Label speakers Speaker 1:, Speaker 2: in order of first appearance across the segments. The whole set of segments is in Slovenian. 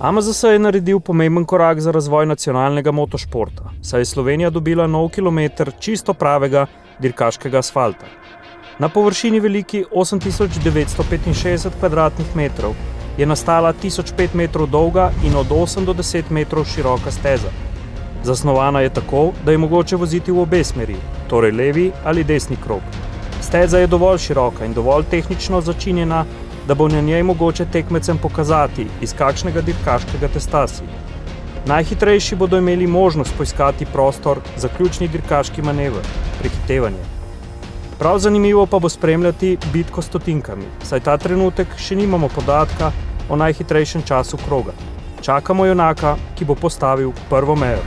Speaker 1: AMZS je naredil pomemben korak za razvoj nacionalnega motošporta, saj je Slovenija dobila nov kilometer čisto pravega dirkaškega asfalta. Na površini veliki 8965 kvadratnih metrov je nastala 1005 metrov dolga in od 8 do 10 metrov široka steza. Zasnovana je tako, da je mogoče voziti v obe smeri, torej levi ali desni krog. Steza je dovolj široka in dovolj tehnično začinjena, da bo na njej mogoče tekmecem pokazati, iz kakšnega dirkaškega testa si. Najhitrejši bodo imeli možnost poiskati prostor za ključni dirkaški manever, prehitevanje. Prav zanimivo pa bo spremljati bitko s stotinkami, saj ta trenutek še nimamo podatka o najhitrejšem času kroga. Čakamo junaka, ki bo postavil prvo mejo.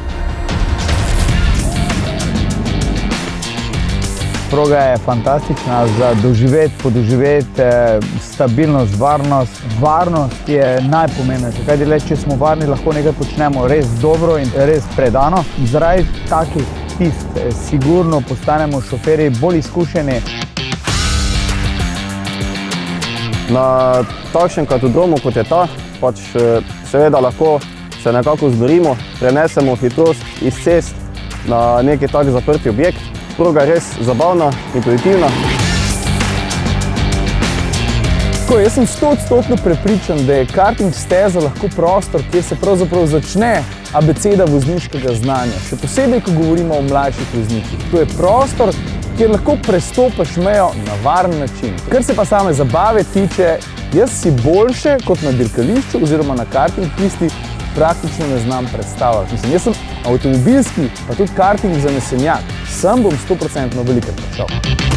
Speaker 2: Proga je fantastična za podoživeti stabilnost, varnost. Varnost je najpomembnejša, kajti le če smo varni, lahko nekaj počnemo res dobro in res predano. Zaradi takih pist sigurno postanemo šoferji bolj izkušeni.
Speaker 3: Na takšnem katodromu, kot je ta, pač seveda lahko se nekako zborimo, prenesemo hitrost iz cest na neki tak zaprti objekt. Proga je res zabavna, intuitivna.
Speaker 2: Jaz sem 100% prepričan, da je karting steza lahko prostor, kjer se pravzaprav začne abeceda vozniškega znanja. Še posebej, ko govorimo o mlajših voznikih. To je prostor, kjer lahko prestopaš mejo na varen način. Kar se pa same zabave tiče, jaz si boljše kot na dirkališču oziroma na karting pisti praktično ne znam predstavljati. Jaz sem avtomobilski, pa tudi karting zanesenjak. Sam bom 100% velikrat prišel.